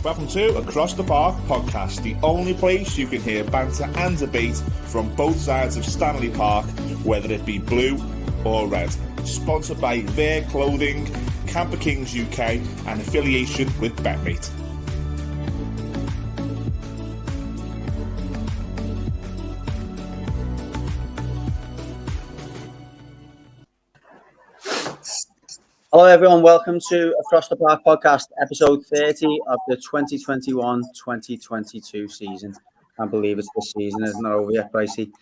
Welcome to Across the Park podcast, the only place you can hear banter and debate from both sides of Stanley Park, whether it be blue or red. Sponsored by Their Clothing, Camper Kings UK, and affiliation with BetMate. Hello everyone, welcome to Across the Park podcast, episode 30 of the 2021-2022 season. Can't believe it's this season, it's not over yet, Pricey.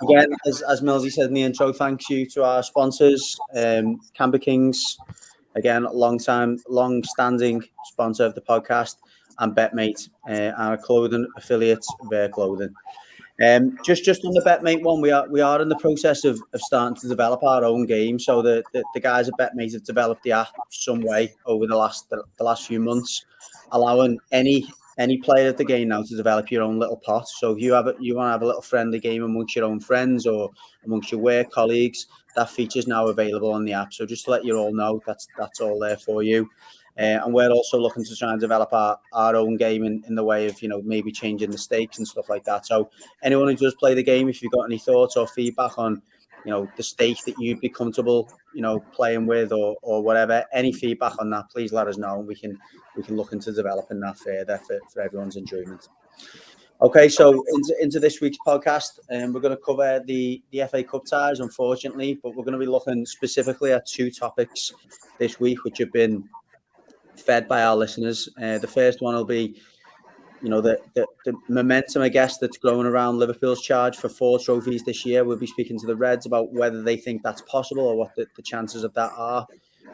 Again, as Millsy said in the intro, thank you to our sponsors, Camper Kings, again, long-standing sponsor of the podcast, and BetMate, our clothing affiliate, Their Clothing. Just on the BetMate one, we are in the process of starting to develop our own game. So the guys at BetMate have developed the app some way over the last few months, allowing any player at the game now to develop your own little pot. So if you want to have a little friendly game amongst your own friends or amongst your work colleagues, that feature is now available on the app. So just to let you all know, that's all there for you. And we're also looking to try and develop our own game in the way of, maybe changing the stakes and stuff like that. So anyone who does play the game, if you've got any thoughts or feedback on, the stake that you'd be comfortable, playing with or whatever, any feedback on that, please let us know. And we can look into developing that further for everyone's enjoyment. Okay, so into this week's podcast, we're going to cover the FA Cup ties, unfortunately, but we're going to be looking specifically at two topics this week, which have been fed by our listeners. The first one will be, the momentum, I guess, that's growing around Liverpool's charge for 4 trophies this year. We'll be speaking to the Reds about whether they think that's possible or what the chances of that are.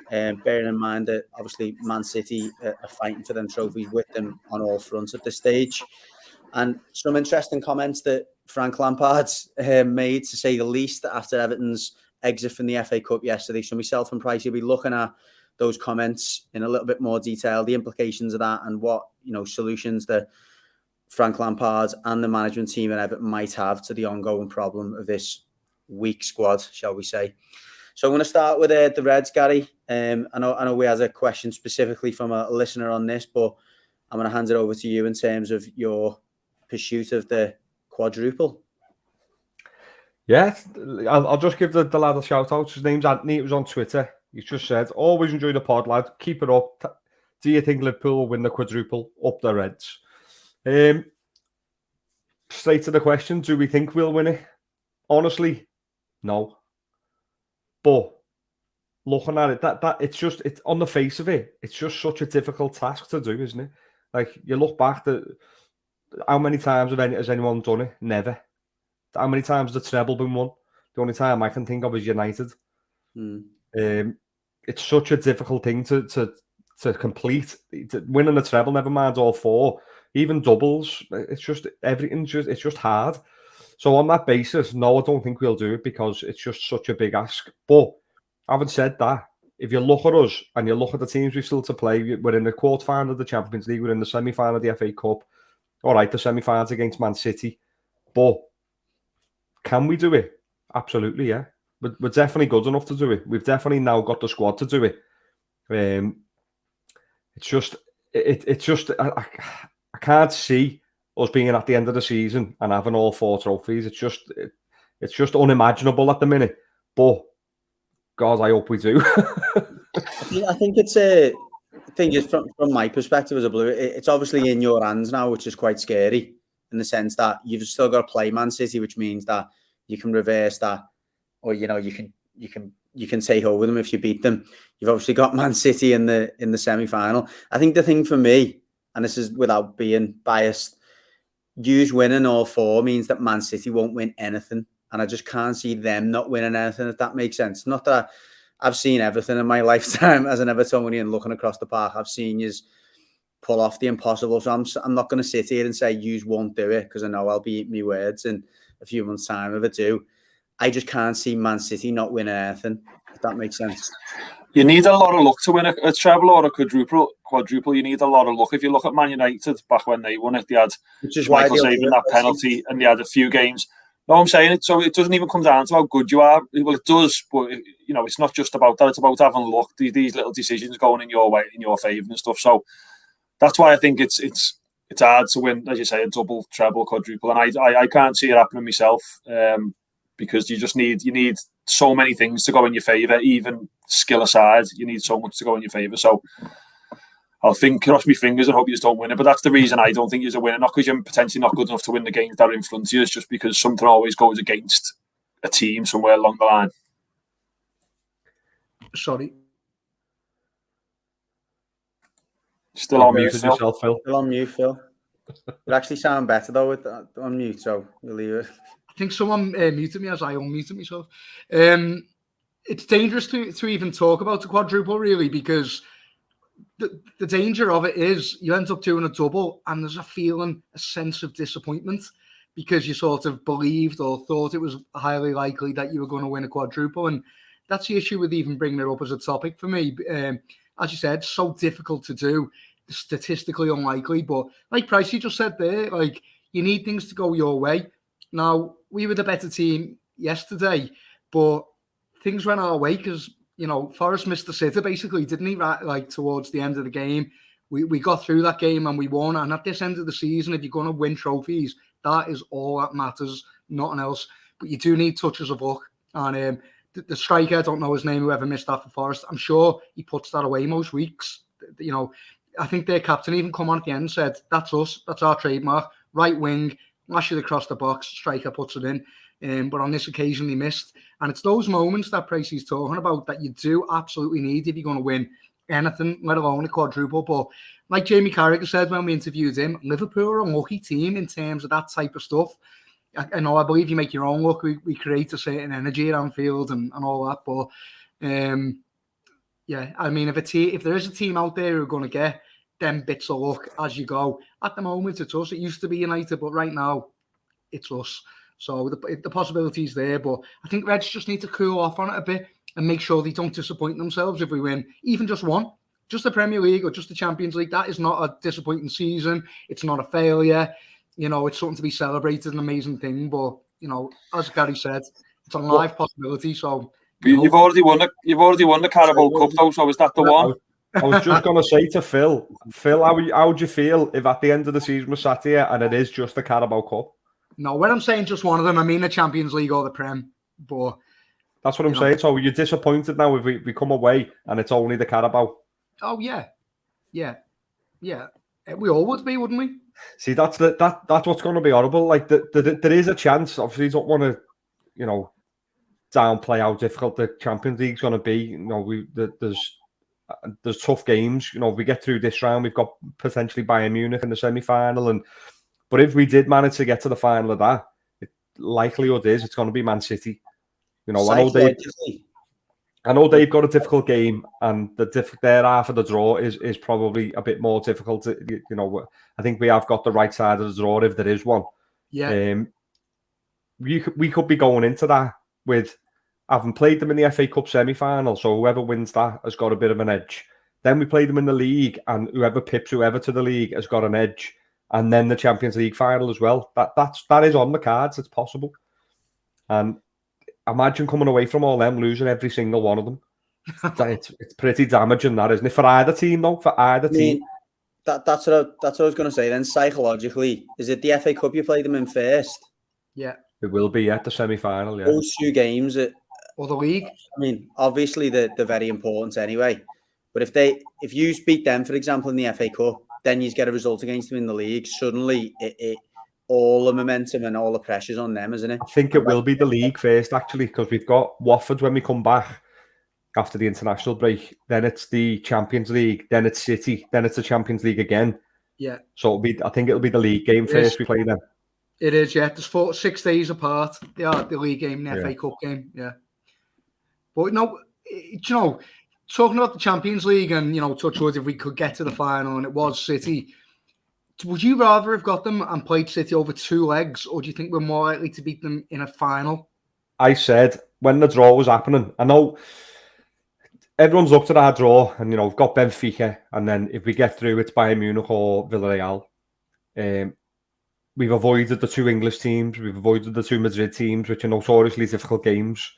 Bearing in mind that obviously Man City are fighting for them trophies with them on all fronts at this stage. And some interesting comments that Frank Lampard made, to say the least, after Everton's exit from the FA Cup yesterday. So myself and Price will be looking at those comments in a little bit more detail, the implications of that, and what solutions that Frank Lampard and the management team at Everton might have to the ongoing problem of this weak squad, shall we say. So I'm going to start with the Reds, Gary. I know we had a question specifically from a listener on this, but I'm going to hand it over to you in terms of your pursuit of the quadruple. Yeah, I'll just give the lad a shout out. His name's Anthony. It was on Twitter. He just said, always enjoy the pod, lad. Keep it up. Do you think Liverpool will win the quadruple? Up the Reds. Straight to the question, do we think we'll win it? Honestly, no. But looking at it, that it's on the face of it, it's just such a difficult task to do, isn't it? Like, you look back at how many times has anyone done it? Never. How many times has the treble been won? The only time I can think of is United. It's such a difficult thing to complete. Winning the treble, never mind all 4, even doubles. It's just it's just hard. So on that basis, no, I don't think we'll do it because it's just such a big ask. But having said that, if you look at us and you look at the teams we've still to play, we're in the quarter-final of the Champions League, we're in the semi-final of the FA Cup. All right, the semi-finals against Man City. But can we do it? Absolutely, yeah. We're definitely good enough to do it. We've definitely now got the squad to do it. It's just I can't see us being at the end of the season and having all 4 trophies. It's just unimaginable at the minute. But God, I hope we do. I think it's a thing. Just from my perspective as a Blue, it's obviously in your hands now, which is quite scary in the sense that you've still got to play Man City, which means that you can reverse that. Or you can take over them if you beat them. You've obviously got Man City in the semi-final. I think the thing for me, and this is without being biased, Hughes winning all 4 means that Man City won't win anything, and I just can't see them not winning anything. If that makes sense. Not that I've seen everything in my lifetime as an Evertonian looking across the park. I've seen you pull off the impossible. So I'm not going to sit here and say Hughes won't do it because I know I'll be eating my words in a few months' time if I do. I just can't see Man City not winning anything, if that makes sense. You need a lot of luck to win a treble or a quadruple. You need a lot of luck. If you look at Man United back when they won it, they had Michael saving that penalty and they had a few games. No, I'm saying it. So it doesn't even come down to how good you are. Well, it does, but it's not just about that. It's about having luck. These little decisions going in your way, in your favour and stuff. So that's why I think it's hard to win, as you say, a double, treble, quadruple, and I can't see it happening myself, because you need so many things to go in your favour. Even skill aside, you need so much to go in your favour. So I'll cross my fingers and hope you just don't win it. But that's the reason I don't think you're a winner. Not because you're potentially not good enough to win the games that are in front of you. It's just because something always goes against a team somewhere along the line. Sorry. Still on mute, Phil. Still on mute, Phil. You actually sound better though with on mute, so we'll leave it. I think someone muted me as I unmuted myself. It's dangerous to even talk about the quadruple, really, because the danger of it is you end up doing a double and there's a sense of disappointment because you sort of believed or thought it was highly likely that you were going to win a quadruple. And that's the issue with even bringing it up as a topic for me. As you said, so difficult to do, statistically unlikely. But like Pricey just said there, like, you need things to go your way. Now, we were the better team yesterday, but things went our way because, Forest missed the sitter basically, didn't he? Right, like towards the end of the game. We got through that game and we won. And at this end of the season, if you're going to win trophies, that is all that matters, nothing else. But you do need touches of luck. And the striker, I don't know his name, whoever missed that for Forest, I'm sure he puts that away most weeks. I think their captain even come on at the end and said, that's us, that's our trademark. Right wing, lash it across the box, striker puts it in. But on this occasion, he missed. And it's those moments that Pricey's talking about that you do absolutely need if you're going to win anything, let alone a quadruple. But like Jamie Carragher said when we interviewed him, Liverpool are a lucky team in terms of that type of stuff. I know, I believe you make your own luck. We create a certain energy at Anfield and all that. But yeah, I mean, if there is a team out there who are going to get them bits of luck as you go, at the moment it's us. It used to be United, but right now it's us. So the possibility's there, but I think Reds just need to cool off on it a bit and make sure they don't disappoint themselves if we win even just one. Just the Premier League or just the Champions League, that is not a disappointing season. It's not a failure. It's something to be celebrated, an amazing thing. But, as Gary said, it's a live possibility. So you've already won the Carabao Cup, though. So is that the one? I was just going to say to Phil, how would you feel if at the end of the season we're sat here and it is just the Carabao Cup? No, when I'm saying just one of them, I mean the Champions League or the Prem. But that's what I'm saying. So you're disappointed now if we come away and it's only the Carabao? Oh yeah. We all would be, wouldn't we? See, that's what's going to be horrible. Like there is a chance. Obviously, you don't want to, downplay how difficult the Champions League's going to be. There's tough games. If we get through this round, we've got potentially Bayern Munich in the semi-final, but if we did manage to get to the final of that, likelihood is it's going to be Man City. I know they've got a difficult game, and their half of the draw is probably a bit more difficult. I think we have got the right side of the draw if there is one. Yeah. We could be going into that with having played them in the FA Cup semi-final, so whoever wins that has got a bit of an edge. Then we play them in the league, and whoever pips whoever to the league has got an edge. And then the Champions League final as well. That is on the cards. It's possible. And imagine coming away from all them, losing every single one of them. It's pretty damaging, that, isn't it? For either team, though. For either team. That's what I was going to say then. Psychologically, is it the FA Cup you played them in first? Yeah. It will be at the semi-final, yeah. Those two games. Or the league. I mean, obviously they're very important anyway. But if you beat them, for example, in the FA Cup, then you get a result against them in the league. Suddenly, all the momentum and all the pressure's on them, isn't it? I think it will be the league first, actually, because we've got Watford when we come back after the international break. Then it's the Champions League. Then it's City. Then it's the Champions League again. Yeah. So I think it'll be the league game first. We play them. It is, yeah. There's 6 days apart. They are the league game and the FA Cup game, yeah. But talking about the Champions League and, touch wood, if we could get to the final and it was City, would you rather have got them and played City over 2 legs, or do you think we're more likely to beat them in a final? I said when the draw was happening, I know everyone's looked at our draw and, we've got Benfica, and then if we get through, it's Bayern Munich or Villarreal. We've avoided the 2 English teams. We've avoided the 2 Madrid teams, which are notoriously difficult games.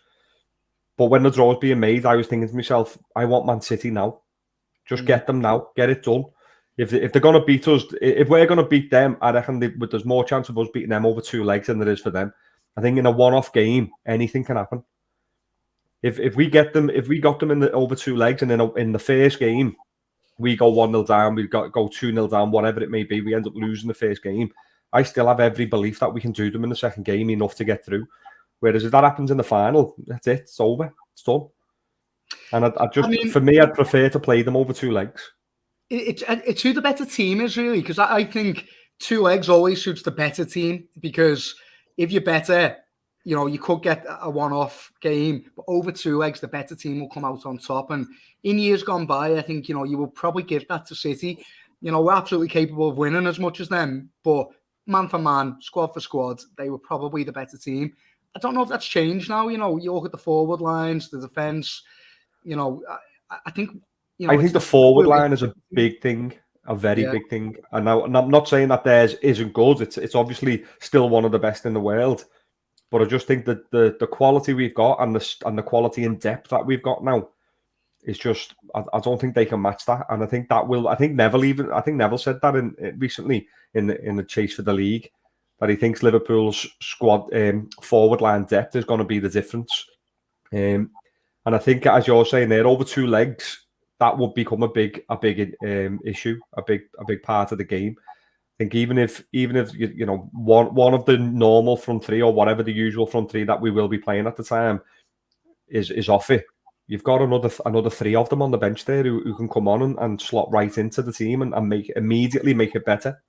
But when the draw was being made, I was thinking to myself, I want Man City now. Just get them now. Get it done. if they're going to beat us, if we're going to beat them, I reckon there's more chance of us beating them over 2 legs than there is for them. I think in a one-off game, anything can happen. If we got them in the over 2 legs, and then in the first game we go 1-0 down, we go 2-0 down, whatever it may be, we end up losing the first game, I still have every belief that we can do them in the second game enough to get through. Whereas if that happens in the final, that's it. It's over. It's done. And for me, I'd prefer to play them over 2 legs. It's who the better team is, really, because I think 2 legs always suits the better team, because if you're better, you could get a one-off game, but over 2 legs, the better team will come out on top. And in years gone by, I think, you will probably give that to City. We're absolutely capable of winning as much as them, but man for man, squad for squad, they were probably the better team. I don't know if that's changed now. You look at the forward lines, the defence, I think... I think the forward line is a big thing, a very big thing. And now, and I'm not saying that theirs isn't good. It's obviously still one of the best in the world. But I just think that the quality we've got and the quality and depth that we've got now is just, I don't think they can match that. And I think Neville said that recently in the chase for the league, that he thinks Liverpool's squad forward line depth is going to be the difference. And I think, as you're saying, they're over 2 legs. That would become a big issue, a big part of the game. I think even if one of the normal front three, or whatever the usual front three that we will be playing at the time is off it, you've got another 3 of them on the bench there who can come on and slot right into the team and immediately make it better.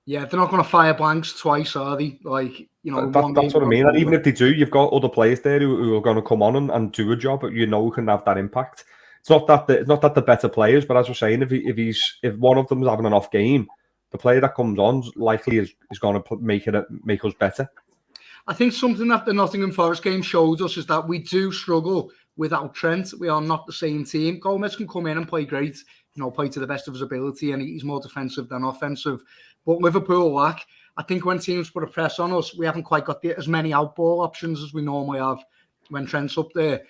Yeah, they're not going to fire blanks twice, are they? That's what I mean. And even if they do, you've got other players there who are going to come on and do a job, but who can have that impact. It's not that they're better players, but as we're saying, if one of them is having an off game, the player that comes on likely is going to make us better. I think something that the Nottingham Forest game showed us is that we do struggle without Trent. We are not the same team. Gomez can come in and play great, play to the best of his ability, and he's more defensive than offensive. But Liverpool lack. I think when teams put a press on us, we haven't quite got as many outball options as we normally have when Trent's up there.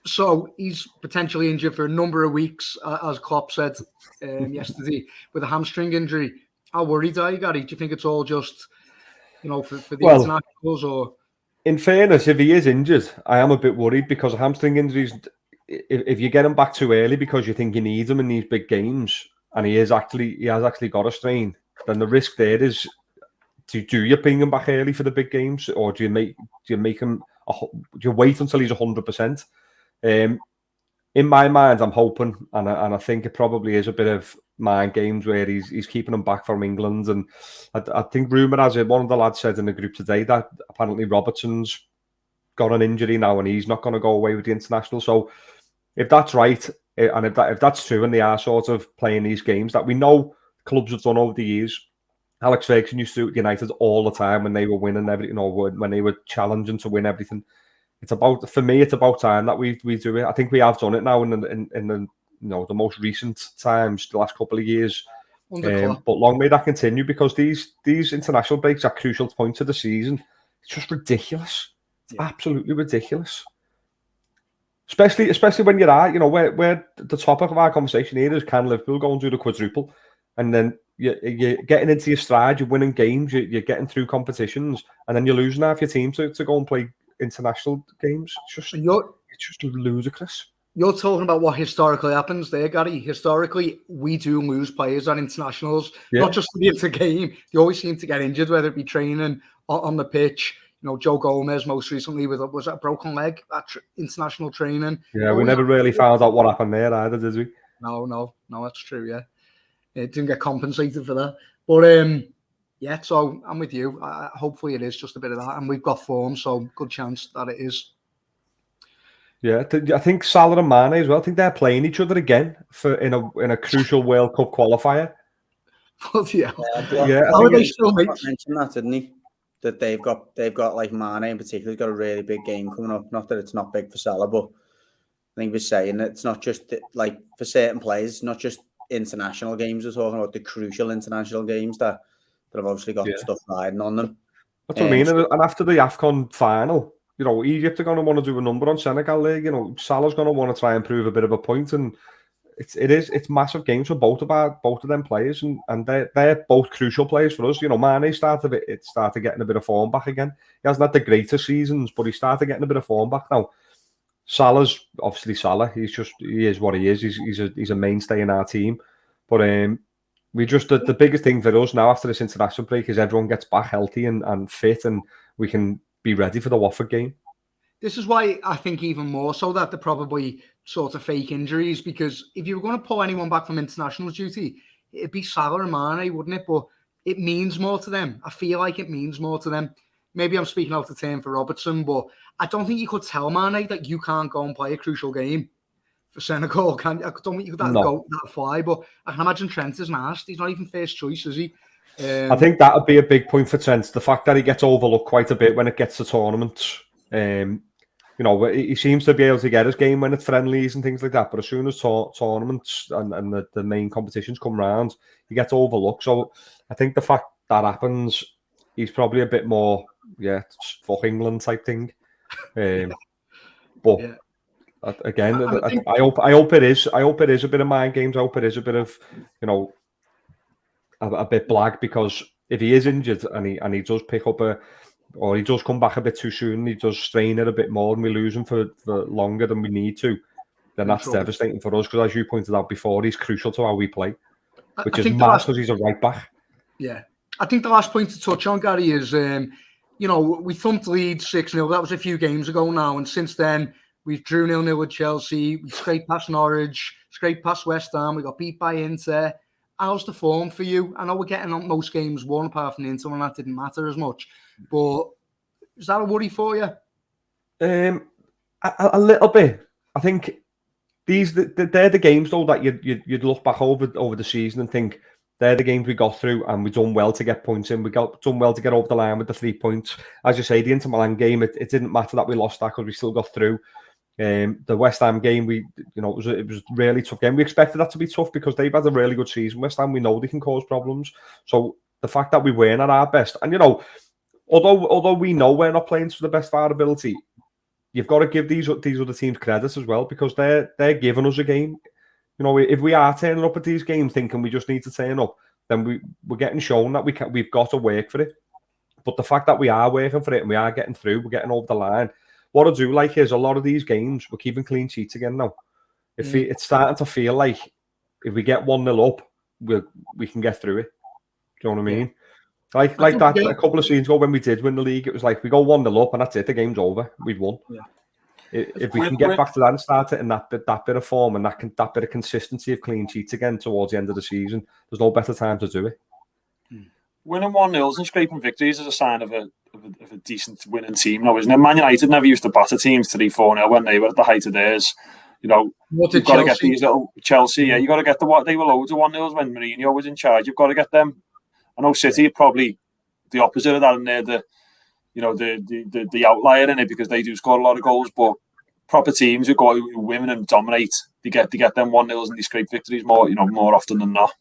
So he's potentially injured for a number of weeks, as Klopp said yesterday, with a hamstring injury. How worried are you, Gary? Do you think it's all just, for the internationals? Or in fairness, if he is injured, I am a bit worried, because hamstring injuries, if you get him back too early because you think you need him in these big games, and he has actually got a strain, then the risk there is, do you bring him back early for the big games, or do you wait until he's 100%? In my mind, I'm hoping, and I think it probably is a bit of mind games where he's keeping him back from England. And I think rumour has it, one of the lads said in the group today that apparently Robertson's got an injury now and he's not going to go away with the international. So if that's right, and if that's true, and they are sort of playing these games that we know clubs have done over the years. Alex Ferguson used to do it at United all the time when they were winning everything, or when they were challenging to win everything. It's about time that we do it. I think we have done it now in the the most recent times, the last couple of years. But long may that continue, because these international breaks are crucial points of the season. It's just ridiculous. It's absolutely ridiculous. Especially when you're at, where the topic of our conversation here is, can Liverpool go and do the quadruple? And then you're getting into your stride, you're winning games, you're getting through competitions, and then you're losing half your team to go and play international games. It's just ludicrous. You're talking about what historically happens there, Gary. Historically, we do lose players at internationals, not just to be into game. They always seem to get injured, whether it be training on the pitch. Joe Gomez most recently was that a broken leg at international training. Yeah, we never really found out what happened there either, did we? No, that's true. Yeah, it didn't get compensated for that. But so I'm with you. Hopefully it is just a bit of that, and we've got form, so good chance that it is. Yeah, I think Salah and Mane as well. I think they're playing each other again in a crucial World Cup qualifier. Yeah. How are they still mentioned that, didn't he? That they've got like Mane in particular, got a really big game coming up. Not that it's not big for Salah, but I think he was saying that it's not just like for certain players, it's not just international games. We're talking about the crucial international games that have obviously got stuff riding on them. That's what I mean. And after the AFCON final, Egypt are going to want to do a number on Senegal there. Salah's going to want to try and prove a bit of a point, and it's massive games for both of them players, and they're both crucial players for us. You know, Mane started getting a bit of form back again. He hasn't had the greatest seasons, but he started getting a bit of form back now. Salah's obviously Salah. He is what he is. He's a mainstay in our team. But the biggest thing for us now after this international break is everyone gets back healthy and fit, and we can be ready for the Watford game. This is why I think even more so that they're probably sort of fake injuries, because if you were going to pull anyone back from international duty, it'd be Salah and Mane, wouldn't it? But it means more to them. I feel like it means more to them. Maybe I'm speaking out of turn for Robertson, but I don't think you could tell Mane that you can't go and play a crucial game for Senegal. I don't think you could go that fly, but I can imagine Trent isn't asked. He's not even first choice, is he? I think that would be a big point for Trent. The fact that he gets overlooked quite a bit when it gets to tournaments. You know, he seems to be able to get his game when it's friendlies and things like that. But as soon as tournaments and the main competitions come round, he gets overlooked. So I think the fact that happens, he's probably a bit more, fuck England type thing. But again, I hope it is. I hope it is a bit of mind games. I hope it is a bit of, you know, a bit blag, because if he is injured and he does pick up or he does come back a bit too soon, he does strain it a bit more, and we lose him for longer than we need to, then that's devastating for us, because as you pointed out before, he's crucial to how we play, which is mad because he's a right back. Yeah. I think the last point to touch on, Gary, is, you know, we thumped Leeds 6-0. That was a few games ago now, and since then, we've drew 0-0 with Chelsea, we scraped past Norwich, scraped past West Ham, we got beat by Inter. How's the form for you? I know we're getting on most games won apart from the Inter, and that didn't matter as much. But is that a worry for you? A little bit. I think they're the games though that you'd look back over the season and think they're the games we got through, and we've done well to get points in. We done well to get over the line with the 3 points. As you say, the Inter Milan game, it didn't matter that we lost that because we still got through. The West Ham game, it was a really tough game. We expected that to be tough because they've had a really good season. West Ham, we know they can cause problems. So the fact that we weren't at our best, and you know, although we know we're not playing to the best of our ability, you've got to give these other teams credit as well, because they're giving us a game. You know, if we are turning up at these games thinking we just need to turn up, then we're getting shown that we've got to work for it. But the fact that we are working for it and we are getting through, we're getting over the line. What I do like is a lot of these games, we're keeping clean sheets again now. It's starting to feel like if we get 1-0 up, we can get through it. Do you know what I mean? Like that a couple of seasons ago when we did win the league, it was like we go 1-0 up and that's it, the game's over. We've won. Yeah. If we can get back to that and start it in that bit of form and that bit of consistency of clean sheets again towards the end of the season, there's no better time to do it. Winning 1-0 and scraping victories is a sign of a decent winning team now, isn't it? Man United never used to batter teams 3-4-0 when they were at the height of theirs. You know, you've got to get these little Chelsea. Yeah, you got to get they were loads of 1-0s when Mourinho was in charge. You've got to get them. I know City are probably the opposite of that, and they're the outlier in it because they do score a lot of goals. But proper teams who win and dominate, they get them 1-0s and they scrape victories more often than not.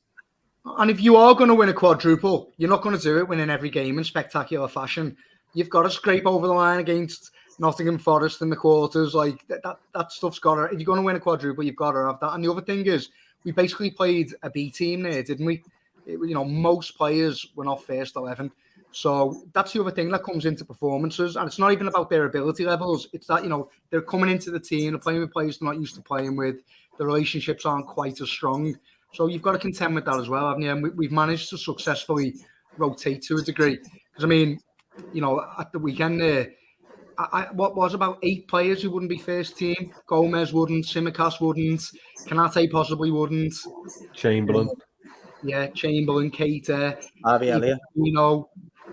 And if you are going to win a quadruple, you're not going to do it winning every game in spectacular fashion. You've got to scrape over the line against Nottingham Forest in the quarters. Like that stuff's got to. If you're going to win a quadruple, you've got to have that. And the other thing is, we basically played a B team there, didn't we? Most players were not first 11. So that's the other thing that comes into performances. And it's not even about their ability levels. It's that, they're coming into the team, they're playing with players they're not used to playing with. The relationships aren't quite as strong. So you've got to contend with that as well, haven't you? And we've managed to successfully rotate to a degree. Because, at the weekend there, what was about 8 players who wouldn't be first team? Gomez wouldn't, Tsimikas wouldn't, Kanate possibly wouldn't. Chamberlain. Chamberlain, Keita. Harvey Elliott.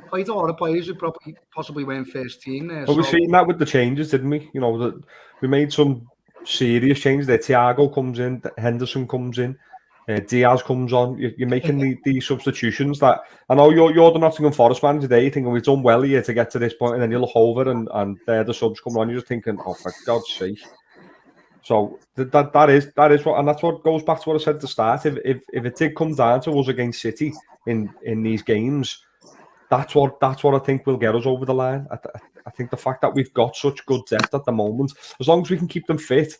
Quite a lot of players who probably possibly weren't first team there. Well, we've seen that with the changes, didn't we? That we made some serious changes there. Thiago comes in, Henderson comes in, Diaz comes on. You're making these substitutions that I know you're the Nottingham Forest man today. You're thinking we've done well here to get to this point, and then you look over and they're the subs coming on. You're just thinking, oh, for God's sake. So that is what, and that's what goes back to what I said at the start. If it did come down to us against City in these games, that's what I think will get us over the line. I think the fact that we've got such good depth at the moment, as long as we can keep them fit,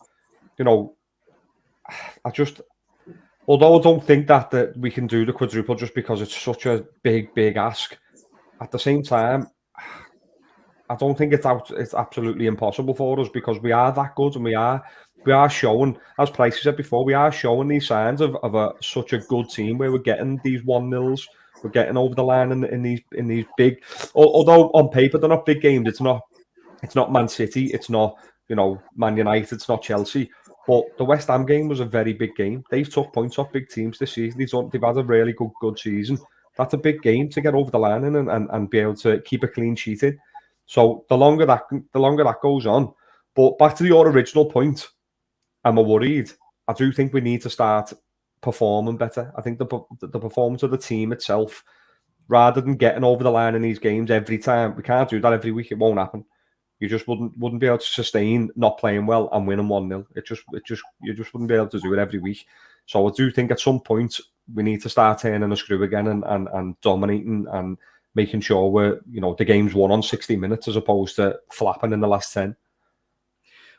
although I don't think that we can do the quadruple just because it's such a big ask, at the same time, I don't think it's absolutely impossible for us because we are that good and we are showing, as Price said before, we are showing these signs of such a good team where we're getting these 1-0s, we're getting over the line in these big, although on paper they're not big games. It's not Man City, it's not Man United, it's not Chelsea. But the West Ham game was a very big game. They've took points off big teams this season. They've had a really good season. That's a big game to get over the line in and be able to keep a clean sheet in. So the longer that goes on. But back to your original point, I'm worried. I do think we need to start performing better. I think the performance of the team itself, rather than getting over the line in these games every time, we can't do that every week. It won't happen. You just wouldn't be able to sustain not playing well and winning 1-0. You just wouldn't be able to do it every week. So I do think at some point we need to start turning a screw again and dominating and making sure we're the game's won on 60 minutes as opposed to flapping in the last 10.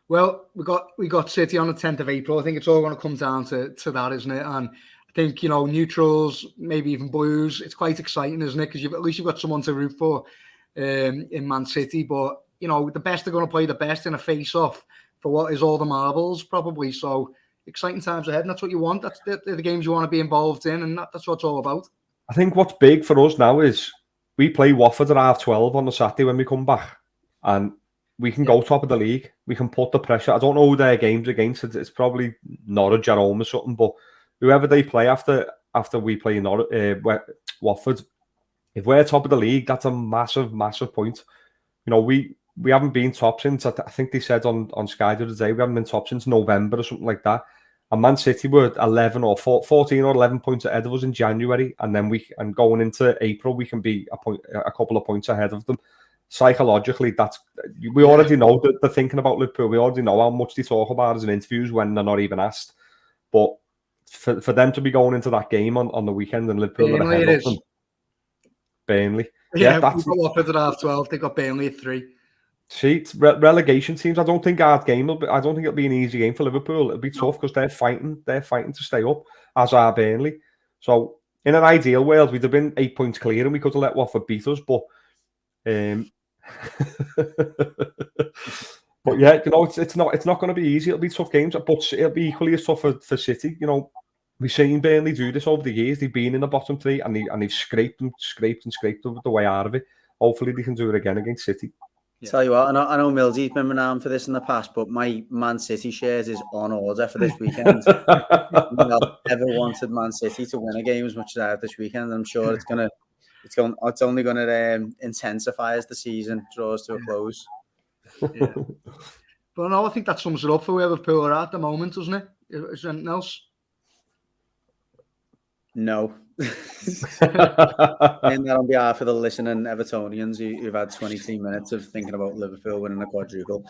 Well, we got City on the 10th of April. I think it's all going to come down to that, isn't it? And I think neutrals, maybe even Blues. It's quite exciting, isn't it? Because at least you've got someone to root for in Man City, but. The best are going to play the best in a face-off for what is all the marbles, probably. So, exciting times ahead, and that's what you want. That's the games you want to be involved in, and that's what it's all about. I think what's big for us now is we play Watford at 12:30 on the Saturday when we come back, and we can go top of the league. We can put the pressure. I don't know who their game's against. It's probably Norwich, Jerome or something, but whoever they play after we play Watford, if we're top of the league, that's a massive point. We haven't been top since, I think they said on Sky the other day, we haven't been top since November or something like that. And Man City were 14 or 11 points ahead of us in January. And then going into April, we can be a couple of points ahead of them. Psychologically, we already know that they're thinking about Liverpool. We already know how much they talk about us in interviews when they're not even asked. But for them to be going into that game on the weekend and Liverpool are ahead of them. Burnley. Yeah, that's we've got Watford at 12:30. They've got Burnley at 3. See, relegation teams. I don't think I don't think it'll be an easy game for Liverpool. It'll be tough because they're fighting to stay up, as are Burnley. So in an ideal world, we'd have been 8 points clear and we could have let Watford beat us. But but yeah, it's not going to be easy. It'll be tough games, but it'll be equally as tough for City. We've seen Burnley do this over the years. They've been in the bottom 3 and they've scraped the way out of it. Hopefully they can do it again against City. Yeah. Tell you what, I know Millsy's been renowned for this in the past, but my Man City shares is on order for this weekend. I've never wanted Man City to win a game as much as I have this weekend. I'm sure it's only going to intensify as the season draws to a close. Yeah. But no, I think that sums it up for where Liverpool are at the moment, doesn't it? Is there anything else? No. And that on behalf of the listening Evertonians who've had 23 minutes of thinking about Liverpool winning a quadruple.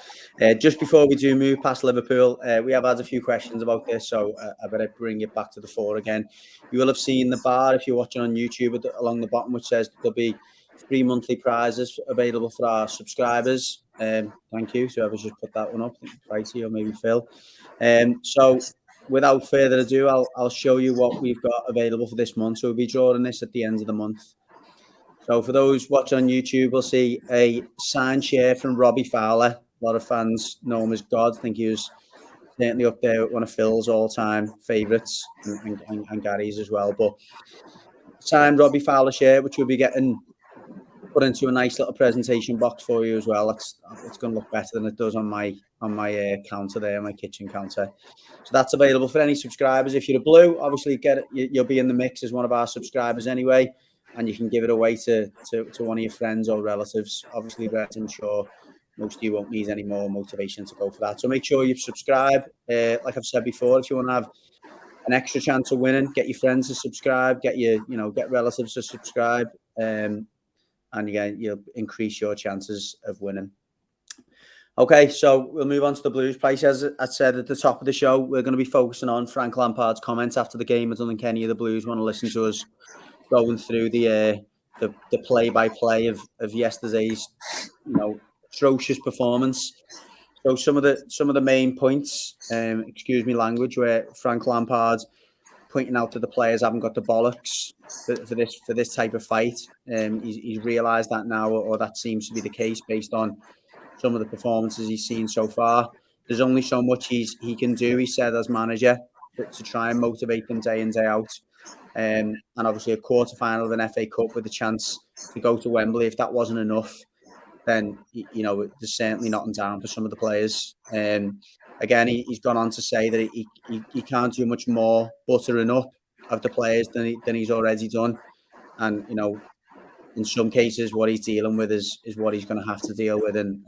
Just before we do move past Liverpool, we have had a few questions about this, so I better bring it back to the fore again. You will have seen the bar if you're watching on YouTube along the bottom, which says there'll be 3 monthly prizes available for our subscribers. Thank you. So whoever's just put that one up, I think Pricey or maybe Phil. So without further ado, I'll show you what we've got available for this month. So we'll be drawing this at the end of the month. So for those watching on YouTube, we'll see a signed shirt from Robbie Fowler. A lot of fans know him as God. I think he was certainly up there with one of Phil's all-time favourites and Gary's as well. But signed Robbie Fowler shirt, which we'll be getting put into a nice little presentation box for you as well. It's going to look better than it does on my counter there, my kitchen counter. So that's available for any subscribers. If you're a blue, obviously you'll be in the mix as one of our subscribers anyway, and you can give it away to one of your friends or relatives. Obviously, but I'm sure most of you won't need any more motivation to go for that. So make sure you subscribe. Like I've said before, if you want to have an extra chance of winning, get your friends to subscribe, get relatives to subscribe. And again, you'll increase your chances of winning. Okay, so we'll move on to the Blues. Price, as I said at the top of the show, we're going to be focusing on Frank Lampard's comments after the game. I don't think any of the Blues want to listen to us going through the play-by-play of yesterday's atrocious performance. So some of the main points, excuse me language, where Frank Lampard pointing out that the players haven't got the bollocks for this type of fight. He's realised that now, or that seems to be the case based on some of the performances he's seen so far. There's only so much he can do, he said, as manager, to try and motivate them day in, day out. And obviously a quarter-final of an FA Cup with a chance to go to Wembley, if that wasn't enough, then, you know, there's certainly nothing down for some of the players. Again, he's gone on to say that he can't do much more buttering up of the players than he's already done. And, you know, in some cases, what he's dealing with is what he's going to have to deal with. And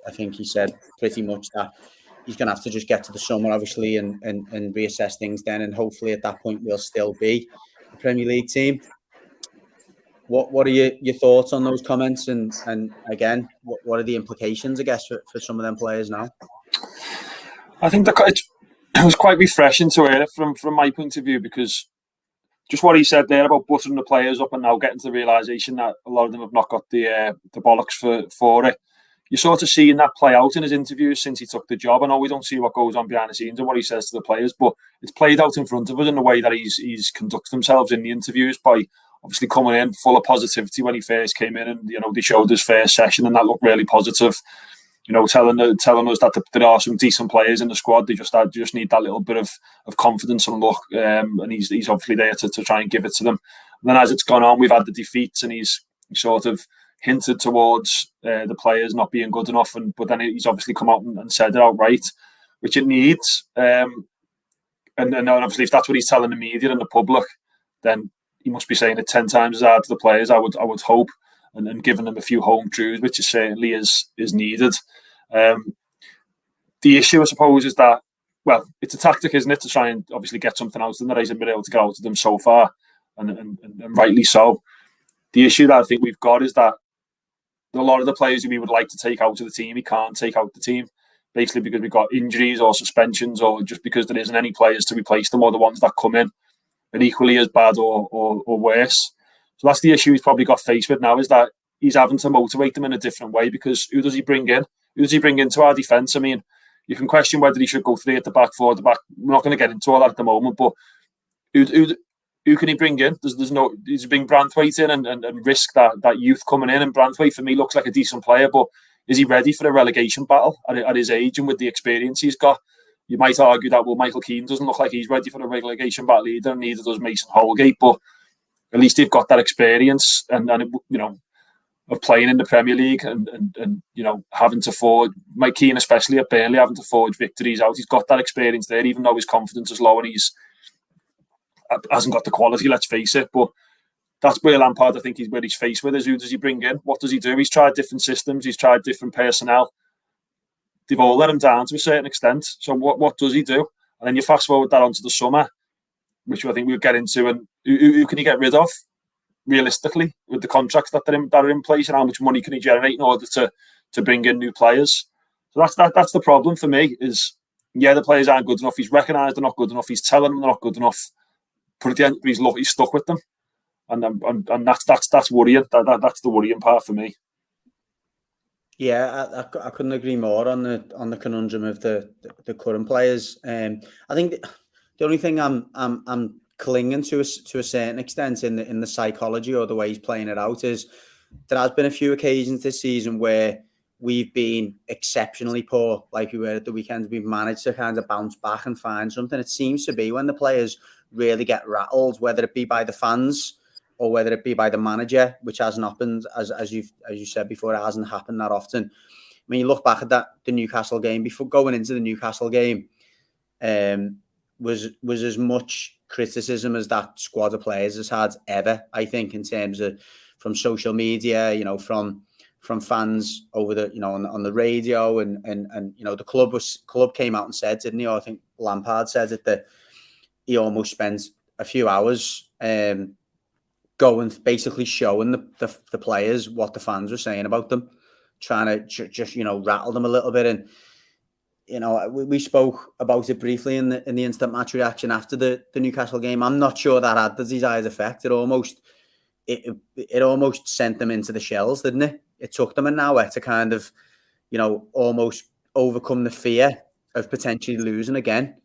I think he said pretty much that he's going to have to just get to the summer, obviously, and reassess things then. And hopefully at that point, we'll still be a Premier League team. What are your thoughts on those comments? And again, what are the implications, I guess, for some of them players now? I think it was quite refreshing to hear it from my point of view, because just what he said there about buttering the players up and now getting to the realisation that a lot of them have not got the bollocks for it. You're sort of seeing that play out in his interviews since he took the job. I know we don't see what goes on behind the scenes and what he says to the players, but it's played out in front of us in the way that he's conducted themselves in the interviews by obviously coming in full of positivity when he first came in, and you know they showed his first session and that looked really positive. You know, telling us that there are some decent players in the squad. They just need that little bit of confidence and luck, and he's obviously there to try and give it to them. And then as it's gone on, we've had the defeats, and he's sort of hinted towards the players not being good enough, but then he's obviously come out and said it outright, which it needs. And obviously, if that's what he's telling the media and the public, then he must be saying it 10 times as hard to the players, I would hope, and giving them a few home truths, which certainly is needed. The issue, I suppose, is that, well, it's a tactic, isn't it, to try and obviously get something out of them that hasn't been able to get out of them so far, and rightly so. The issue that I think we've got is that a lot of the players who we would like to take out of the team, he can't take out the team, basically because we've got injuries or suspensions, or just because there isn't any players to replace them, or the ones that come in are equally as bad or worse. So that's the issue he's probably got faced with now, is that he's having to motivate them in a different way, because who does he bring in? Who does he bring into our defence? I mean, you can question whether he should go 3 at the back, 4 at the back. We're not going to get into all that at the moment, but who can he bring in? There's no. He's bring Branthwaite in and risk that youth coming in. And Branthwaite, for me, looks like a decent player, but is he ready for a relegation battle at his age and with the experience he's got? You might argue that, well, Michael Keane doesn't look like he's ready for a relegation battle either, and neither does Mason Holgate, but at least they've got that experience and you know, of playing in the Premier League and you know, having to forge, Mike Keane especially at Burnley, having to forge victories out. He's got that experience there, even though his confidence is low and he's hasn't got the quality, let's face it. But that's where Lampard, I think, where he's faced with is, who does he bring in? What does he do? He's tried different systems, he's tried different personnel. They've all let him down to a certain extent. So what does he do? And then you fast forward that onto the summer, which I think we'll get into, and who can he get rid of realistically with the contracts that are in place, and how much money can he generate in order to bring in new players? So that's the problem for me. Is the players aren't good enough. He's recognised they're not good enough. He's telling them they're not good enough. But at the end, he's stuck with them, and that's worrying. That's the worrying part for me. Yeah, I couldn't agree more on the conundrum of the current players. I think the only thing I'm clinging to a certain extent in the psychology or the way he's playing it out is there has been a few occasions this season where we've been exceptionally poor, like we were at the weekend. We've managed to kind of bounce back and find something. It seems to be when the players really get rattled, whether it be by the fans or whether it be by the manager, which hasn't happened, as you said before, it hasn't happened that often. I mean, you look back at the Newcastle game, before going into the Newcastle game, was as much criticism as that squad of players has had ever, I think, in terms of from social media, you know, from fans over the, you know, on the radio, and you know, the club came out and said, didn't he? Or I think Lampard said it, that he almost spent a few hours going, basically showing the players what the fans were saying about them, trying to just, you know, rattle them a little bit. And, you know, we spoke about it briefly in the instant match reaction after the Newcastle game. I'm not sure that had the desired effect. It almost sent them into the shells, didn't it? It took them an hour to kind of, you know, almost overcome the fear of potentially losing again.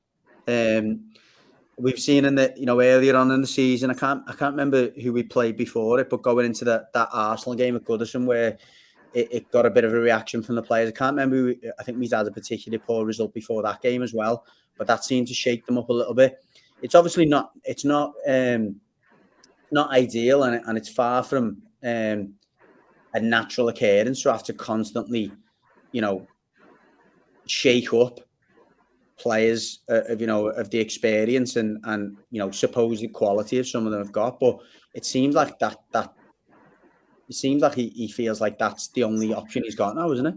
We've seen in the earlier on in the season, I can't remember who we played before it, but going into that Arsenal game at Goodison where it got a bit of a reaction from the players. I can't remember. I think we had a particularly poor result before that game as well, but that seemed to shake them up a little bit. It's obviously not. It's not ideal, and it's far from a natural occurrence to have to constantly, shake up players of the experience and supposed quality of some of them have got. But it seems like that. It seems like he feels like that's the only option he's got now, isn't it?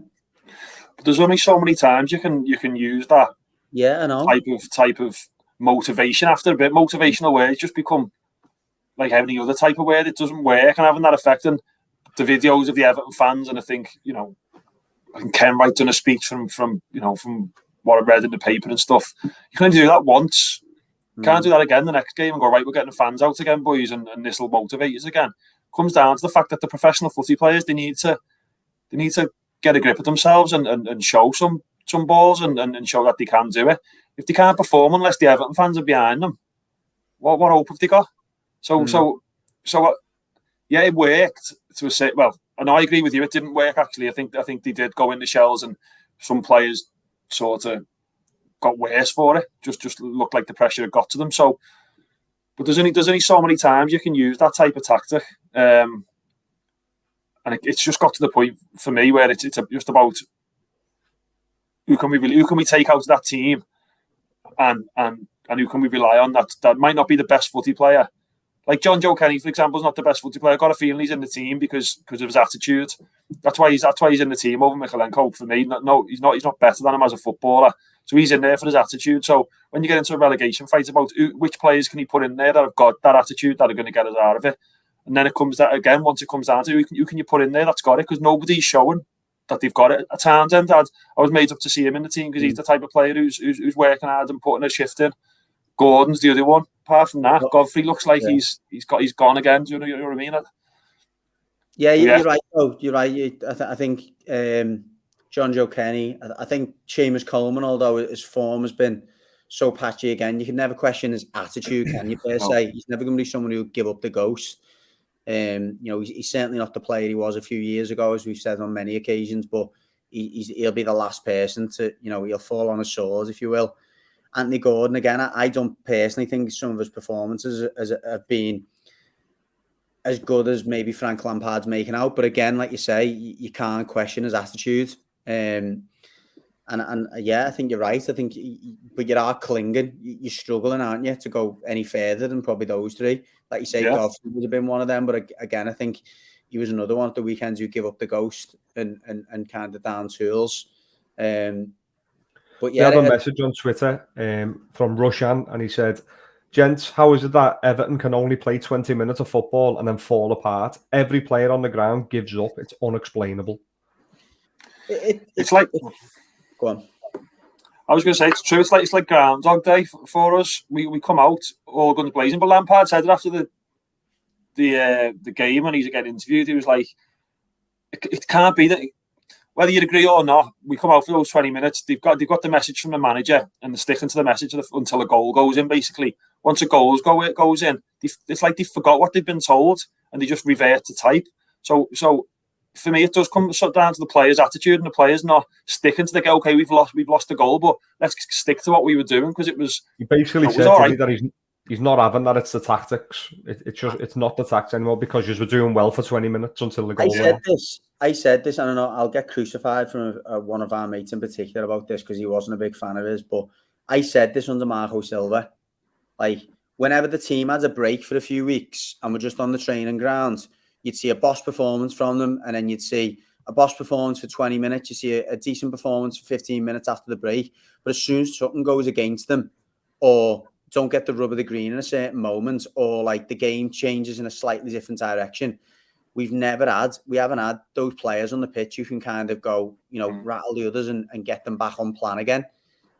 But there's only so many times you can use that. Yeah, I know. Type of motivation. After a bit, motivational words just become like any other type of word. It doesn't work, and having that effect. And the videos of the Everton fans, and I think Ken Wright done a speech from what I read in the paper and stuff. You can only do that once. You can't do that again the next game and go, right, we're getting the fans out again, boys, and this will motivate us again. Comes down to the fact that the professional footy players they need to get a grip of themselves and show some balls and show that they can do it. If they can't perform unless the Everton fans are behind them, what hope have they got? So yeah, it worked to a set. Well, and I agree with you, it didn't work actually. I think they did go into shells, and some players sort of got worse for it. Just looked like the pressure had got to them. So. But there's only so many times you can use that type of tactic, and it's just got to the point for me where it's just about who can we take out of that team, and who can we rely on that might not be the best footy player. Like John Joe Kenny, for example, is not the best footy player. I got a feeling he's in the team because of his attitude. That's why he's in the team over Mikalenko. For me, no, he's not better than him as a footballer. So he's in there for his attitude. So when you get into a relegation fight about which players can he put in there that have got that attitude that are going to get us out of it, and then it comes that again. Once it comes down to who can you put in there that's got it, because nobody's showing that they've got it. At Townsend, I was made up to see him in the team because he's the type of player who's working hard and putting a shift in. Gordon's the other one. Apart from that, Godfrey looks like he's gone again. Do you know what I mean? Yeah, you're right. Oh, you're right. I think John Joe Kenny. I think Seamus Coleman, although his form has been so patchy again, you can never question his attitude, can you? Per se, he's never going to be someone who give up the ghost. He's certainly not the player he was a few years ago, as we've said on many occasions. But he'll be the last person to, he'll fall on his sword, if you will. Anthony Gordon, again, I don't personally think some of his performances have been as good as maybe Frank Lampard's making out. But again, like you say, you can't question his attitude. And yeah, I think you're right. I think, but you are clinging. You're struggling, aren't you, to go any further than probably those three. Like you say, Godfrey would have been one of them. But again, I think he was another one at the weekends who give up the ghost and kind of down tools. But yeah, we had a message on Twitter from Rushan, and he said, "Gents, how is it that Everton can only play 20 minutes of football and then fall apart? Every player on the ground gives up. It's unexplainable." It's like, go on. I was going to say, it's true. It's like Groundhog Day for us. We come out all guns blazing, but Lampard said it after the game when he's again interviewed. He was like, "It can't be that." Whether you agree or not, we come out for those 20 minutes. They've got the message from the manager, and they're sticking to the message until a goal goes in. Basically, once a goal goes in, it's like they forgot what they've been told, and they just revert to type. So for me, it does come down to the players' attitude, and the players not sticking to the go. Okay, we've lost the goal, but let's stick to what we were doing because it was. He basically said right. That he's not having that. It's the tactics. It's not the tactics anymore because you were doing well for 20 minutes until the goal. I said this, and I know I'll get crucified from one of our mates in particular about this because he wasn't a big fan of his. But I said this under Marco Silva. Like, whenever the team had a break for a few weeks and we're just on the training ground, you'd see a boss performance from them, and then you'd see a boss performance for 20 minutes. You see a decent performance for 15 minutes after the break. But as soon as something goes against them, or don't get the rub of the green in a certain moment, or like the game changes in a slightly different direction, we haven't had those players on the pitch who can kind of go, rattle the others and get them back on plan again.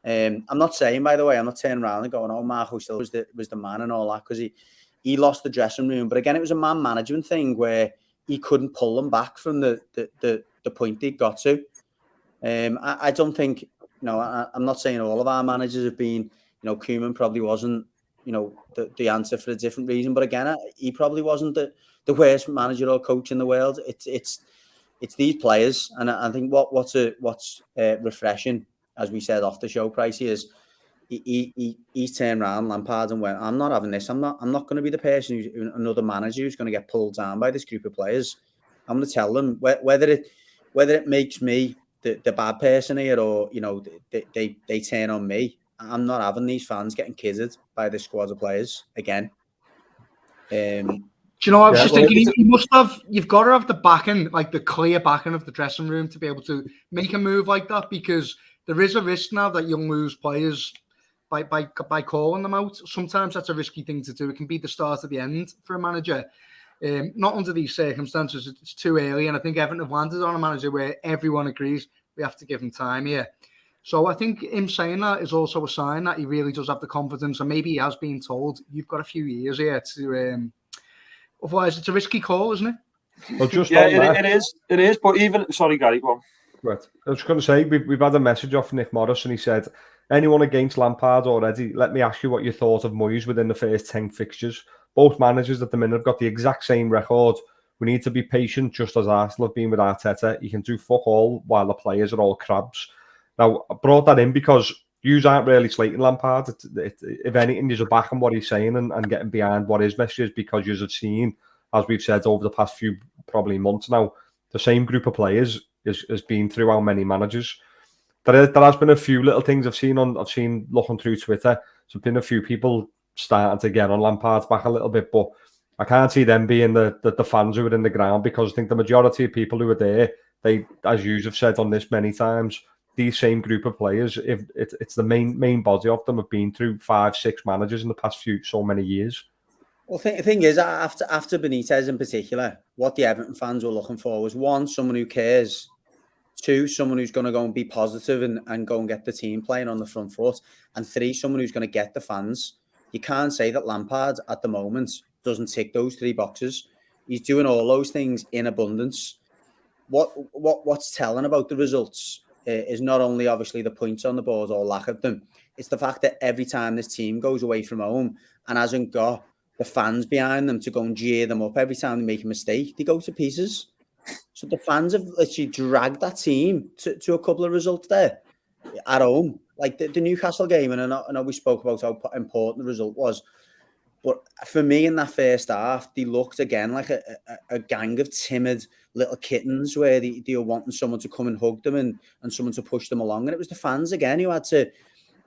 I'm not saying, by the way, I'm not turning around and going, "Oh, Marco still was the man," and all that, because he lost the dressing room. But again, it was a man management thing where he couldn't pull them back from the point they got to. I don't think, I'm not saying all of our managers have been, Koeman probably wasn't, the answer for a different reason. But again, he probably wasn't the worst manager or coach in the world. It's these players, and I think what's refreshing, as we said off the show, Pricey, is he turned around Lampard and went, I'm not having this. I'm not going to be the person another manager who's going to get pulled down by this group of players. I'm going to tell them whether it makes me the bad person here, or they turn on me. I'm not having these fans getting kidded by this squad of players again. Do you know? I was just thinking, you've got to have the backing, like the clear backing of the dressing room, to be able to make a move like that, because there is a risk now that you'll lose players by calling them out. Sometimes that's a risky thing to do. It can be the start of the end for a manager. Not under these circumstances. It's too early, and I think Everton have landed on a manager where everyone agrees we have to give him time here. So I think him saying that is also a sign that he really does have the confidence, and maybe he has been told, you've got a few years here to... otherwise, it's a risky call, isn't it? Well, just it is. But even... Sorry, Gary, go on. Right. I was going to say, we've had a message off Nick Morris, and he said, anyone against Lampard already? Let me ask you what you thought of Moyes within the first 10 fixtures. Both managers at the minute have got the exact same record. We need to be patient, just as Arsenal have been with Arteta. You can do fuck all while the players are all crabs. Now, I brought that in because you aren't really slating Lampard. If anything, you're backing what he's saying and getting behind what his message is, because you've seen, as we've said over the past few probably months now, the same group of players has been through how many managers. There has been a few little things I've seen looking through Twitter. There's been a few people starting to get on Lampard's back a little bit, but I can't see them being the fans who are in the ground, because I think the majority of people who are there, they, as you have said on this many times, these same group of players, if it's the main body of them, have been through 5-6 managers in the past so many years. Well, the thing is, after Benitez in particular, what the Everton fans were looking for was, one, someone who cares; two, someone who's going to go and be positive and go and get the team playing on the front foot; and three, someone who's going to get the fans. You can't say that Lampard at the moment doesn't tick those 3 boxes. He's doing all those things in abundance. What's telling about the results is not only obviously the points on the board or lack of them. It's the fact that every time this team goes away from home and hasn't got the fans behind them to go and jeer them up every time they make a mistake, they go to pieces. So the fans have literally dragged that team to a couple of results there at home. Like the Newcastle game, and I know we spoke about how important the result was, but for me in that first half, they looked again like a gang of timid little kittens, where they were wanting someone to come and hug them and someone to push them along. And it was the fans again who had to,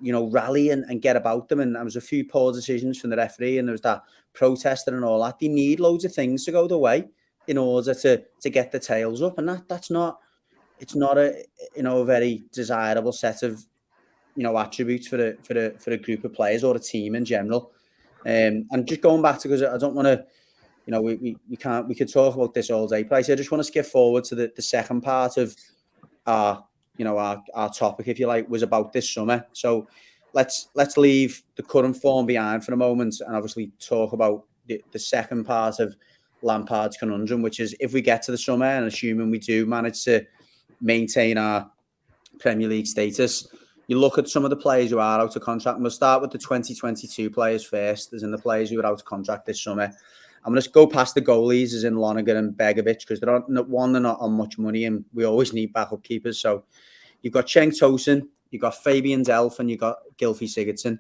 rally and get about them. And there was a few poor decisions from the referee, and there was that protester and all that. They need loads of things to go their way in order to get the tails up. And it's not a very desirable set of attributes for a group of players or a team in general. And just going back to, because I don't want to, we could talk about this all day, Price. I just want to skip forward to the second part of our topic, if you like, was about this summer. So let's leave the current form behind for a moment and obviously talk about the second part of Lampard's conundrum, which is, if we get to the summer and assuming we do manage to maintain our Premier League status, you look at some of the players who are out of contract, and we'll start with the 2022 players first, as in the players who are out of contract this summer. I'm going to go past the goalies, as in Lonergan and Begovic, because they're not on much money, and we always need backup keepers. So you've got Cenk Tosun, you've got Fabian Delph, and you've got Gylfi Sigurdsson.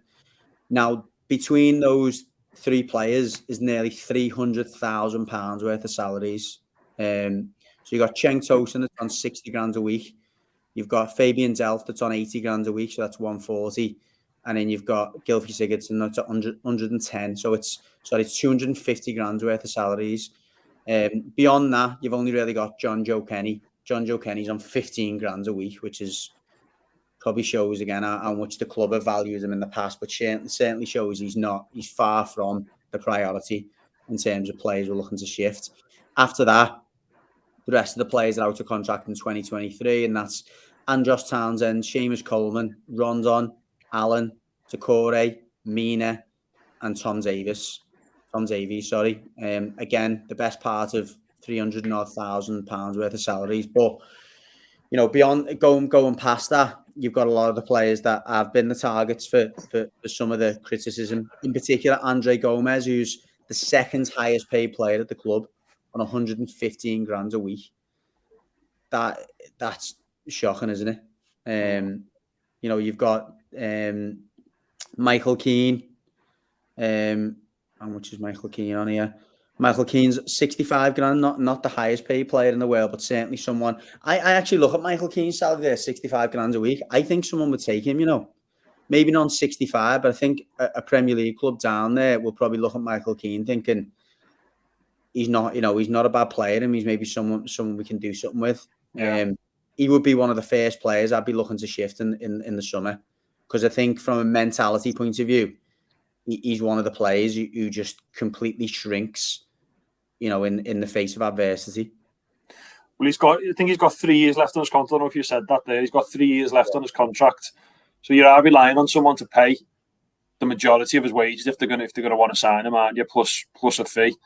Now, between those 3 players is nearly £300,000 worth of salaries. So you've got Cenk Tosun that's on 60 grand a week. You've got Fabian Delph that's on 80 grand a week, so that's 140. And then you've got Gylfi Sigurdsson that's at 110. So it's 250 grand worth of salaries. Beyond that, you've only really got John Joe Kenny. John Joe Kenny's on 15 grand a week, which is probably shows again how much the club have valued him in the past, but certainly shows he's far from the priority in terms of players we're looking to shift. After that, the rest of the players are out of contract in 2023, and that's Andros Townsend, Seamus Coleman, Rondon, Allen, Takore, Mina, and Tom Davies. Again, the best part of £300,000 worth of salaries. But, beyond going past that, you've got a lot of the players that have been the targets for some of the criticism. In particular, Andre Gomez, who's the second highest paid player at the club on 115 grand a week. That's shocking, isn't it? You've got Michael Keane. How much is Michael Keane on here? Michael Keane's 65 grand, not the highest paid player in the world, but certainly someone. I actually look at Michael Keane's salary there, 65 grand a week. I think someone would take him, maybe not 65, but I think a Premier League club down there will probably look at Michael Keane thinking he's not a bad player, and he's maybe someone we can do something with. Yeah. He would be one of the first players I'd be looking to shift in the summer, because I think from a mentality point of view, he's one of the players who just completely shrinks, in the face of adversity. Well, I think he's got 3 years left on his contract. I don't know if you said that there. He's got 3 years left on his contract. So you are relying on someone to pay the majority of his wages if they're going to want to sign him, aren't you? Plus a fee.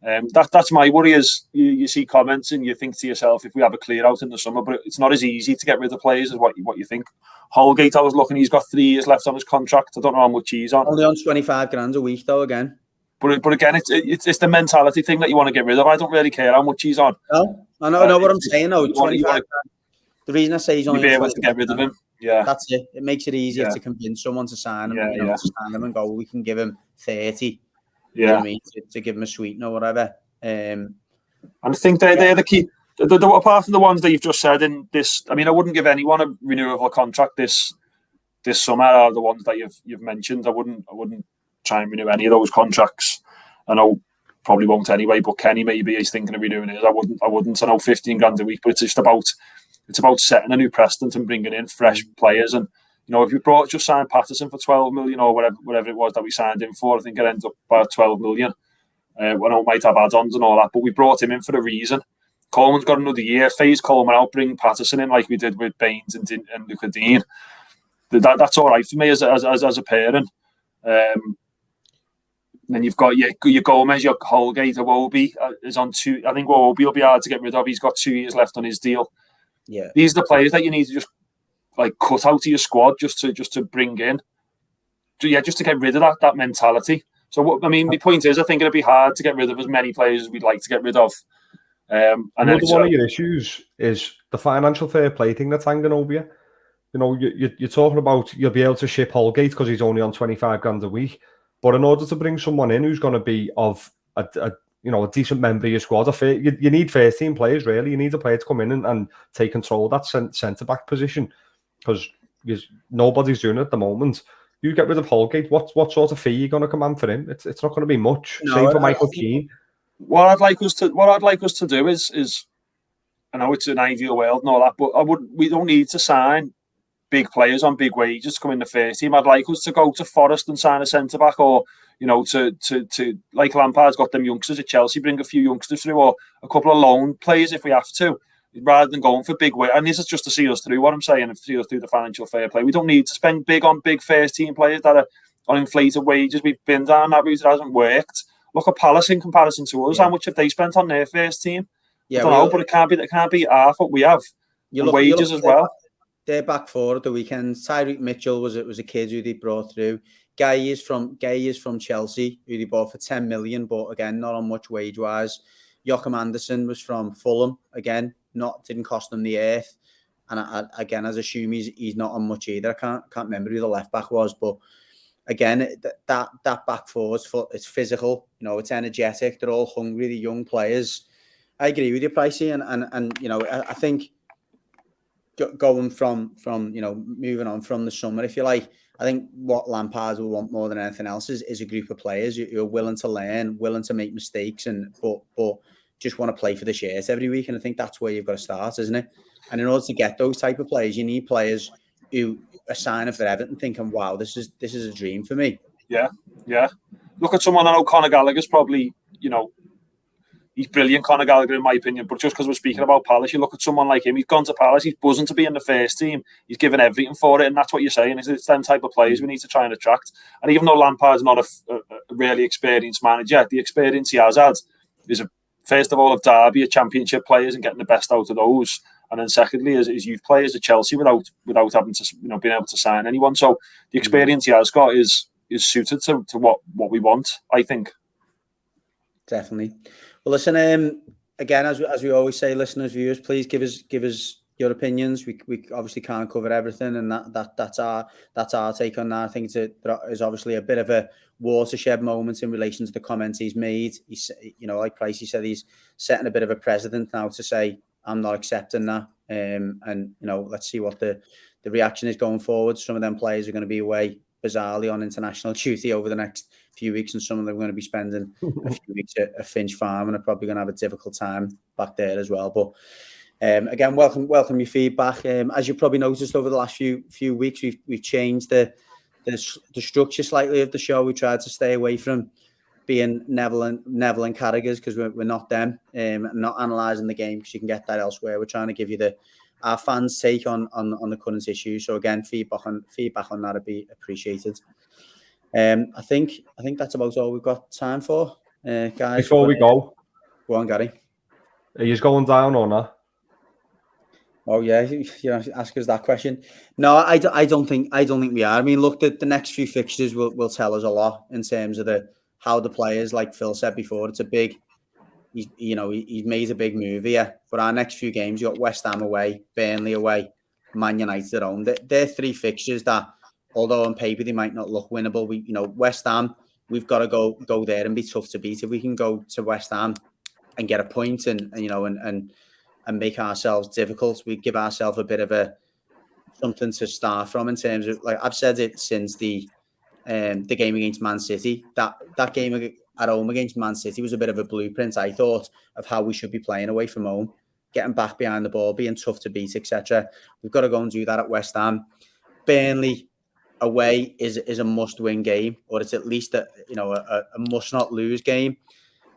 That's my worry. Is you see comments and you think to yourself, if we have a clear out in the summer, but it's not as easy to get rid of players as what you think. Holgate, I was looking, he's got 3 years left on his contract. I don't know how much he's on. Only on 25 grand a week though. Again, but again, it's the mentality thing that you want to get rid of. I don't really care how much he's on. No, I know what I'm saying. No, 25 grand. The reason I say he's only be able to get rid of him. Yeah, that's it. It makes it easier to convince someone to sign him. To sign him and go, we can give him 30. Yeah, you know what I mean, to give him a sweetener or whatever. And I think they're the key. Apart from the ones that you've just said in this, I mean, I wouldn't give anyone a renewable contract this summer. Are the ones that you've mentioned. I wouldn't try and renew any of those contracts. I know probably won't anyway. But Kenny maybe is thinking of renewing it. I wouldn't. I know 15 grand a week, but it's about setting a new precedent and bringing in fresh players. And if you just signed Patterson for 12 million or whatever it was that we signed him for, I think it ends up about 12 million. I know it might have add-ons and all that, but we brought him in for a reason. Coleman's got another year. Phase Coleman out, bring Patterson in like we did with Baines and Luca Dean. That's all right for me as a parent. Then you've got your Gomez, your Holgate, Iwobi is on 2. I think Iwobi will be hard to get rid of. He's got 2 years left on his deal. Yeah, these are the players that you need to just cut out of your squad just to bring in. Just to get rid of that mentality. So the point is, I think it'd be hard to get rid of as many players as we'd like to get rid of. And another one of your issues is the financial fair play thing that's hanging over you. You're talking about you'll be able to ship Holgate because he's only on 25 grand a week. But in order to bring someone in who's going to be of a decent member of your squad, you need first team players, really. You need a player to come in and take control of that centre back position, because nobody's doing it at the moment. You get rid of Holgate, what sort of fee are you going to command for him? It's not going to be much. Same for Michael Keane. What I'd like us to do is, I know it's an ideal world and all that, but we don't need to sign big players on big wages to come in the first team. I'd like us to go to Forest and sign a centre back, or to like Lampard's got them youngsters at Chelsea, bring a few youngsters through, or a couple of loan players if we have to, rather than going for big wage. And this is just to see us through what I'm saying, and see us through the financial fair play. We don't need to spend big on big first team players that are on inflated wages. We've been down that route, it hasn't worked. Look at Palace in comparison to us. How much have they spent on their first team? I don't know, but it can't be half what we have. Wages as well. They're back four at the weekend. Tyreek Mitchell was a kid who they brought through. Gay is from Chelsea, who they bought for 10 million, but again, not on much wage wise. Joachim Anderson was from Fulham, again, didn't cost them the earth. And I assume he's not on much either. I can't remember who the left back was, but again, that back four it's physical, it's energetic. They're all hungry, the young players. I agree with you, Pricey, and I think going from moving on from the summer, if you like, I think what Lampard will want more than anything else is a group of players who are willing to learn, willing to make mistakes, but just want to play for the shirt every week. And I think that's where you've got to start, isn't it? And in order to get those type of players, you need players who are signing for Everton thinking, wow, this is a dream for me. Yeah. Look at someone, I know Conor Gallagher's probably, he's brilliant, Conor Gallagher, in my opinion. But just because we're speaking about Palace, you look at someone like him, he's gone to Palace, he's buzzing to be in the first team, he's given everything for it, and that's what you're saying, is it's them type of players we need to try and attract. And even though Lampard's not a really experienced manager, the experience he has had is, first of all, of Derby, Championship players, and getting the best out of those. And then secondly, is youth players at Chelsea without having to being able to sign anyone. So the experience he has got is suited to what we want, I think. Definitely. Well, listen, again, as we always say, listeners, viewers, please give us your opinions. We obviously can't cover everything, and that's our take on that. I think there is obviously a bit of a watershed moment in relation to the comments he's made. He's, like Pricey said, he's setting a bit of a precedent now to say, I'm not accepting that. And let's see what the reaction is going forward. Some of them players are going to be away bizarrely on international duty over the next few weeks, and some of them are going to be spending a few weeks at Finch Farm and are probably going to have a difficult time back there as well. But again, welcome your feedback. As you probably noticed over the last few weeks, we've changed the structure slightly of the show. We tried to stay away from being Neville and Carragher's, because we're not them, not analysing the game, because you can get that elsewhere. We're trying to give you our fans' take on the current issue. So again, feedback on that would be appreciated. I think that's about all we've got time for, guys. Before we go on, Gary. Are you going down or not? Oh yeah, ask us that question. No, I don't think we are. I mean, look, the next few fixtures will tell us a lot in terms of how the players, like Phil said before, it's a big. He's made a big move here. But our next few games, you got West Ham away, Burnley away, Man United at home. They're three fixtures that, although on paper they might not look winnable, West Ham, we've got to go there and be tough to beat. If we can go to West Ham and get a point and make ourselves difficult, we give ourselves a bit of something to start from in terms of, like I've said it since the game against Man City. That game at home against Man City was a bit of a blueprint, I thought, of how we should be playing away from home, getting back behind the ball, being tough to beat, etc. We've got to go and do that at West Ham. Burnley away is a must-win game, or it's at least a must-not-lose game.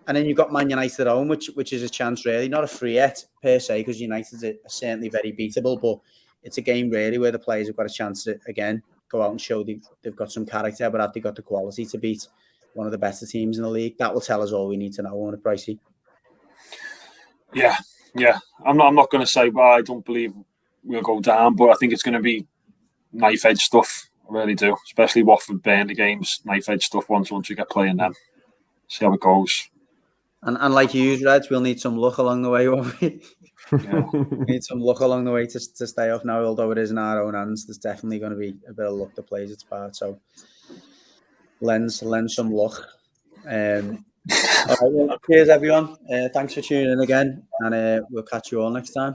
And then you've got Man United at home, which is a chance, really, not a free hit per se, because United are certainly very beatable, but it's a game really where the players have got a chance to again go out and show they've got some character, but have they got the quality to beat one of the better teams in the league? That will tell us all we need to know, won't it, Pricey? Yeah. I'm not going to say, well, I don't believe we'll go down, but I think it's going to be knife edge stuff. I really do, especially Watford Burnley games. Knife edge stuff once we get playing them. See how it goes. And like you, Reds, we'll need some luck along the way, won't we? Yeah. We need some luck along the way to stay off now, although it is in our own hands. There's definitely going to be a bit of luck that plays its part. So lend some luck. All right, well, cheers, everyone. Thanks for tuning in again, and we'll catch you all next time.